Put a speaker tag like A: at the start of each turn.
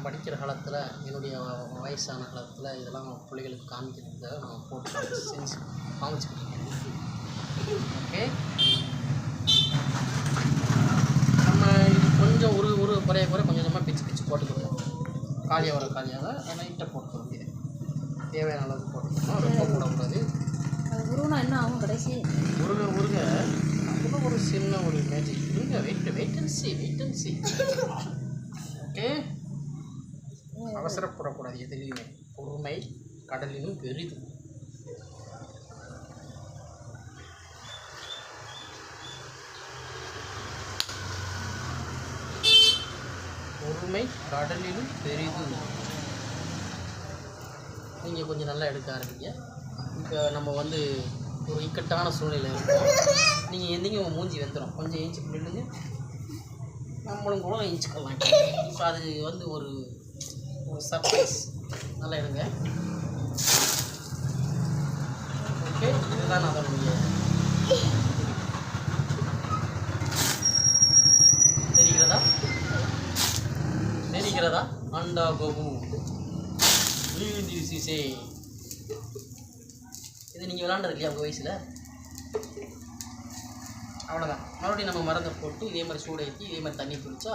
A: படிக்கிற காலத்தில் என்னுடைய வயசான காலத்தில் இதெல்லாம் பிள்ளைகளுக்கு காமிக்கிறதுக்காக நான் போட்டு செஞ்சு காமிச்சுக்கிட்டு இருக்கேன். ஓகே, நம்ம இது கொஞ்சம் ஒரு குறைய கொஞ்சம் கொஞ்சமாக பிச்சு போட்டுக்கணும். காலியாக லைட்டாக போட்டுக்க வேண்டியது, தேவையான அளவுக்கு போட்டுக்கணும். ரொம்ப போடக்கூடாது.
B: உருவனா என்ன ஆகும் கடைசி
A: உருக அதுவும் ஒரு சின்ன ஒரு மேஜிக். இருங்க, வெயிட் அண்ட் சி. ஓகே, அவசரப்படக்கூடாது எதுலேயுமே. பொறுமை கடலிலும் பெரிது. பொறுமை கடலிலும் பெரிது. நீங்கள் கொஞ்சம் நல்லா எடுக்க ஆரம்பிங்க. இப்போ நம்ம வந்து ஒரு இக்கட்டான சூழ்நிலை இருக்கும். நீங்கள் எந்திங்க உங்கள் மூஞ்சி வந்துடும். கொஞ்சம் ஏஞ்சி பிள்ளைங்க நம்மளும் கூட ஏஞ்சிக்கலாம். இப்போ அது வந்து ஒரு சர்ப்ரைஸ். நல்லா எடுங்க. ஓகே, இதுதான் அதனுடைய தெரிகிறதா அண்டா கோபு சே. இது நீங்கள் விளாண்டது இல்லையா உங்கள் வயசில்? அவ்வளோதான். மறுபடியும் நம்ம மருந்தை போட்டு இதே மாதிரி சூடு ஏற்றி இதே மாதிரி தண்ணி குடித்தா